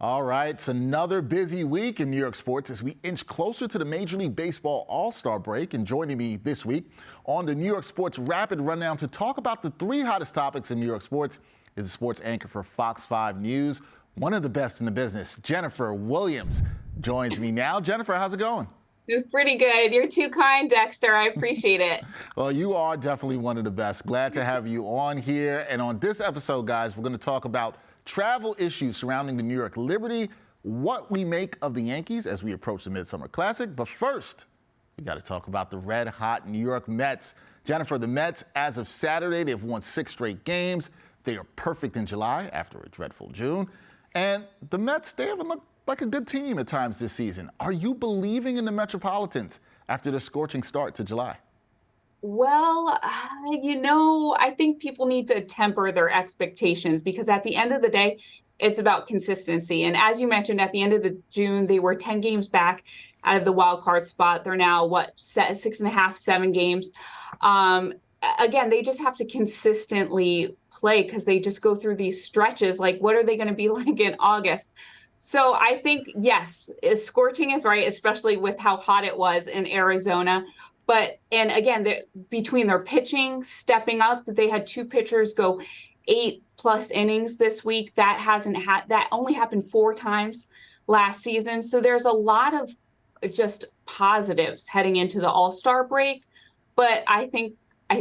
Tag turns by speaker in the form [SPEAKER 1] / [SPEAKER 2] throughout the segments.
[SPEAKER 1] All right, it's another busy week in New York sports as we inch closer to the Major League Baseball All-Star break. And joining me this week on the New York Sports Rapid Rundown to talk about the three hottest topics in New York sports is the sports anchor for Fox 5 News, one of the best in the business, Jennifer Williams, joins me now. Jennifer, how's it going?
[SPEAKER 2] It's pretty good. You're too kind, Dexter. I appreciate it.
[SPEAKER 1] Well, you are definitely one of the best. Glad to have you on here. And on this episode, guys, we're going to talk about travel issues surrounding the New York Liberty, what we make of the Yankees as we approach the Midsummer Classic. But first, we got to talk about the red-hot New York Mets. Jennifer, the Mets, as of Saturday, they've won 6 straight games. They are perfect in July after a dreadful June. And the Mets, they haven't looked like a good team at times this season. Are you believing in the Metropolitans after the scorching start to July?
[SPEAKER 2] Well, I think people need to temper their expectations because at the end of the day, it's about consistency. And as you mentioned, at the end of June, they were 10 games back out of the wild card spot. They're now, 6.5, 7 games. Again, they just have to consistently play because they just go through these stretches. Like, what are they going to be like in August? So I think, yes, scorching is right, especially with how hot it was in Arizona. And again, between their pitching, stepping up, they had 2 pitchers go 8+ innings this week. That only happened 4 times last season. So there's a lot of just positives heading into the All-Star break. But I think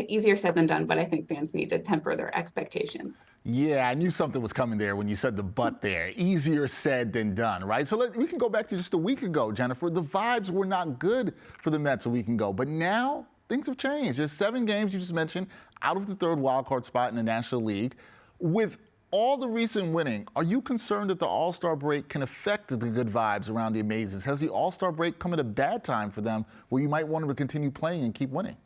[SPEAKER 2] easier said than done, but I think fans need to temper their expectations.
[SPEAKER 1] Yeah, I knew something was coming there when you said the but there. Easier said than done, right? So we can go back to just a week ago, Jennifer. The vibes were not good for the Mets a week ago, but now things have changed. There's 7 games you just mentioned out of the 3rd wildcard spot in the National League. With all the recent winning, are you concerned that the All-Star break can affect the good vibes around the Amazes? Has the All-Star break come at a bad time for them where you might want them to continue playing and keep winning?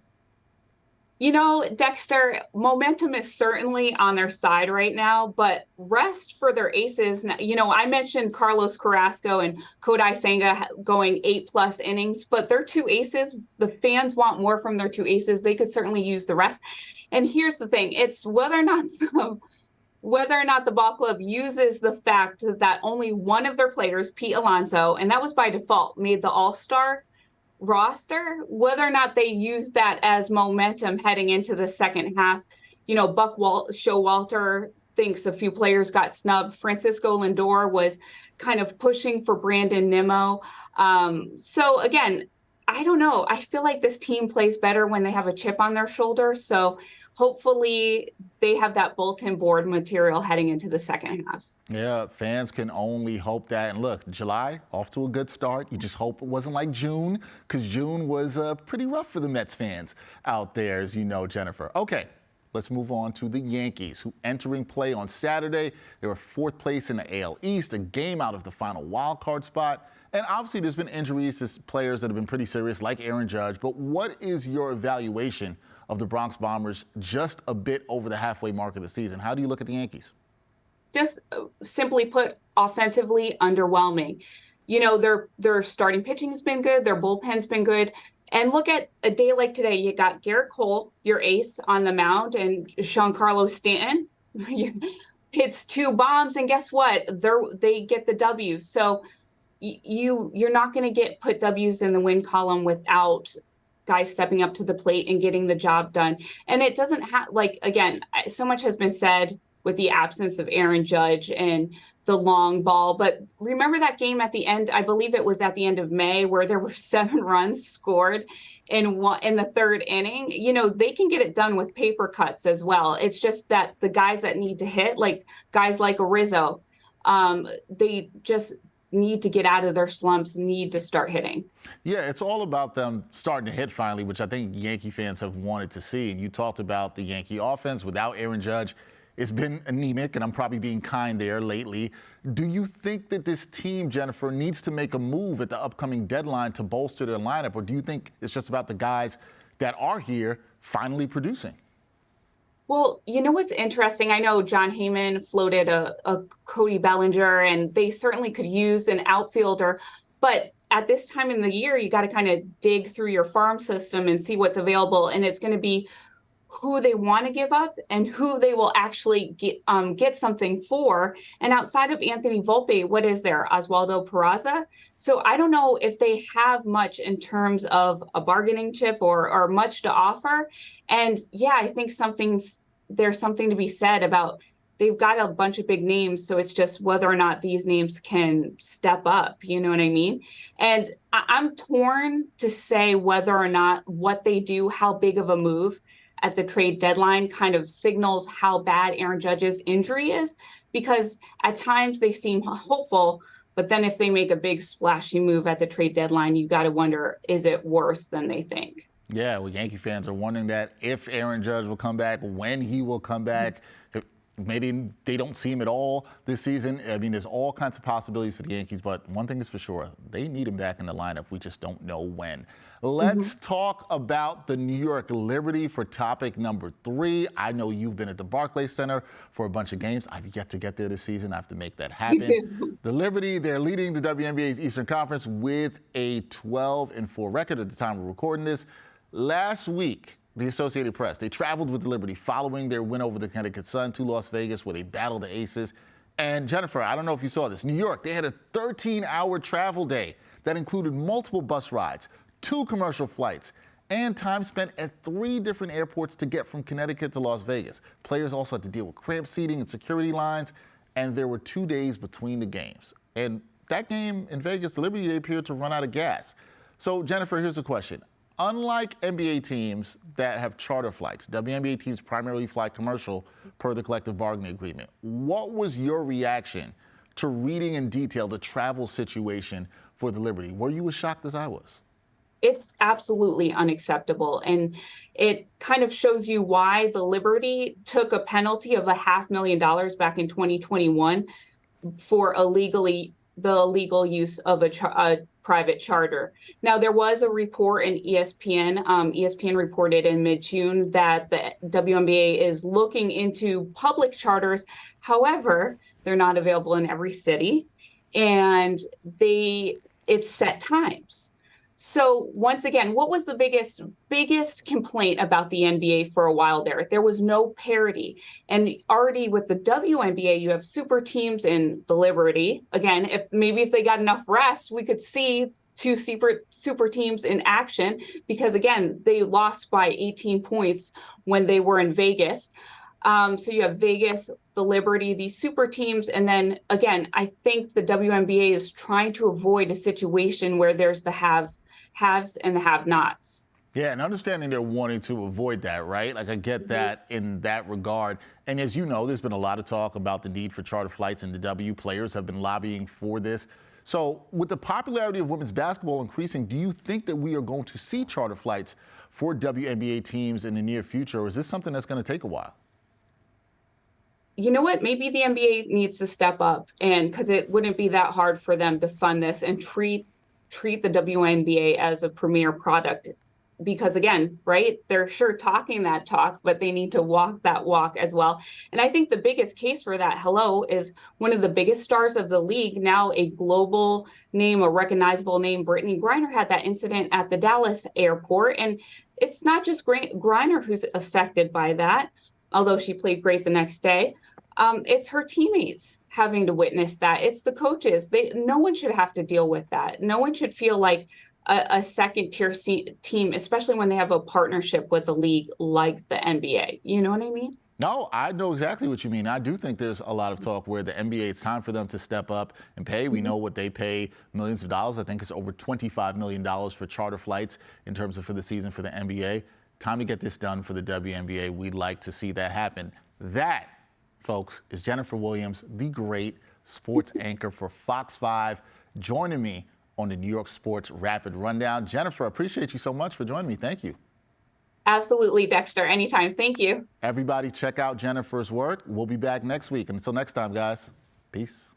[SPEAKER 2] Dexter, momentum is certainly on their side right now, but rest for their aces. I mentioned Carlos Carrasco and Kodai Senga going 8+ innings, but their 2 aces, the fans want more from their 2 aces. They could certainly use the rest. And here's the thing. It's whether or not the ball club uses the fact that only one of their players, Pete Alonso, and that was by default, made the All-Star roster, whether or not they use that as momentum heading into the second half. Buck Showalter thinks a few players got snubbed. Francisco Lindor was kind of pushing for Brandon Nimmo. So again, I don't know. I feel like this team plays better when they have a chip on their shoulder. So hopefully they have that bulletin board material heading into the second half.
[SPEAKER 1] Yeah, fans can only hope that. And look, July, off to a good start. You just hope it wasn't like June, because June was pretty rough for the Mets fans out there, as you know, Jennifer. Okay, let's move on to the Yankees, who entering play on Saturday. They were 4th place in the AL East, a game out of the final wild card spot. And obviously there's been injuries to players that have been pretty serious, like Aaron Judge. But what is your evaluation of the Bronx Bombers just a bit over the halfway mark of the season? How do you look at the Yankees?
[SPEAKER 2] Just simply put, offensively underwhelming. Their starting pitching has been good. Their bullpen's been good. And look at a day like today. You got Garrett Cole, your ace, on the mound, and Giancarlo Stanton hits 2 bombs. And guess what? They get the W. So you're not going to put W's in the win column without guys stepping up to the plate and getting the job done. And it doesn't have, again, so much has been said with the absence of Aaron Judge and the long ball. But remember that game at the end, I believe it was at the end of May, where there were 7 runs scored in the 3rd inning. They can get it done with paper cuts as well. It's just that the guys that need to hit, like guys like Rizzo, they just need to get out of their slumps, need to start hitting.
[SPEAKER 1] Yeah, it's all about them starting to hit finally, which I think Yankee fans have wanted to see. And you talked about the Yankee offense without Aaron Judge. It's been anemic, and I'm probably being kind there lately. Do you think that this team, Jennifer, needs to make a move at the upcoming deadline to bolster their lineup, or do you think it's just about the guys that are here finally producing?
[SPEAKER 2] Well, what's interesting? I know John Heyman floated a Cody Bellinger, and they certainly could use an outfielder. But at this time in the year, you got to kind of dig through your farm system and see what's available. And it's going to be who they want to give up and who they will actually get something for. And outside of Anthony Volpe, what is there? Oswaldo Peraza. So I don't know if they have much in terms of a bargaining chip or much to offer. And yeah, I think there's something to be said about they've got a bunch of big names. So it's just whether or not these names can step up. You know what I mean? And I'm torn to say whether or not what they do, how big of a move at the trade deadline kind of signals how bad Aaron Judge's injury is, because at times they seem hopeful, but then if they make a big splashy move at the trade deadline, you got to wonder, is it worse than they think?
[SPEAKER 1] Yeah, well, Yankee fans are wondering that if Aaron Judge will come back, when he will come back. Maybe they don't see him at all this season. I mean, there's all kinds of possibilities for the Yankees, but one thing is for sure, they need him back in the lineup. We just don't know when. Let's talk about the New York Liberty for topic number 3. I know you've been at the Barclays Center for a bunch of games. I've yet to get there this season. I have to make that happen. The Liberty, they're leading the WNBA's Eastern Conference with a 12-4 record at the time we're recording this. Last week, the Associated Press, they traveled with the Liberty following their win over the Connecticut Sun to Las Vegas, where they battled the Aces. And Jennifer, I don't know if you saw this, New York, they had a 13-hour travel day that included multiple bus rides, 2 commercial flights, and time spent at 3 different airports to get from Connecticut to Las Vegas. Players also had to deal with cramped seating and security lines, and there were 2 days between the games. And that game in Vegas, the Liberty, they appeared to run out of gas. So, Jennifer, here's the question. Unlike NBA teams that have charter flights, WNBA teams primarily fly commercial per the collective bargaining agreement. What was your reaction to reading in detail the travel situation for the Liberty? Were you as shocked as I was?
[SPEAKER 2] It's absolutely unacceptable. And it kind of shows you why the Liberty took a penalty of $500,000 back in 2021 for the illegal use of a private charter. Now, there was a report in ESPN. ESPN reported in mid-June that the WNBA is looking into public charters. However, they're not available in every city, and it's set times. So once again, what was the biggest complaint about the NBA for a while there? There was no parity. And already with the WNBA, you have super teams in the Liberty. Again, if they got enough rest, we could see 2 super teams in action, because again, they lost by 18 points when they were in Vegas. So you have Vegas, the Liberty, these super teams. And then again, I think the WNBA is trying to avoid a situation where there's the haves and the have-nots.
[SPEAKER 1] Yeah, and understanding they're wanting to avoid that, right? Like, I get that in that regard. And as you know, there's been a lot of talk about the need for charter flights, and the W players have been lobbying for this. So with the popularity of women's basketball increasing, do you think that we are going to see charter flights for WNBA teams in the near future, or is this something that's going to take a while?
[SPEAKER 2] You know what? Maybe the NBA needs to step up, and because it wouldn't be that hard for them to fund this and treat the WNBA as a premier product, because again, right, they're sure talking that talk, but they need to walk that walk as well. And I think the biggest case for that, is one of the biggest stars of the league, now a global name, a recognizable name. Brittany Griner had that incident at the Dallas airport, and it's not just Griner who's affected by that, although she played great the next day. It's her teammates having to witness that. It's the coaches. No one should have to deal with that. No one should feel like a second-tier team, especially when they have a partnership with the league like the NBA. You know what I mean?
[SPEAKER 1] No, I know exactly what you mean. I do think there's a lot of talk where the NBA, it's time for them to step up and pay. We know what they pay, millions of dollars. I think it's over $25 million for charter flights in terms of for the season for the NBA. Time to get this done for the WNBA. We'd like to see that happen. That, folks, is Jennifer Williams, the great sports anchor for Fox 5, joining me on the New York Sports Radid Rundown. Jennifer, I appreciate you so much for joining me. Thank you.
[SPEAKER 2] Absolutely, Dexter. Anytime. Thank you.
[SPEAKER 1] Everybody check out Jennifer's work. We'll be back next week. And until next time, guys, peace.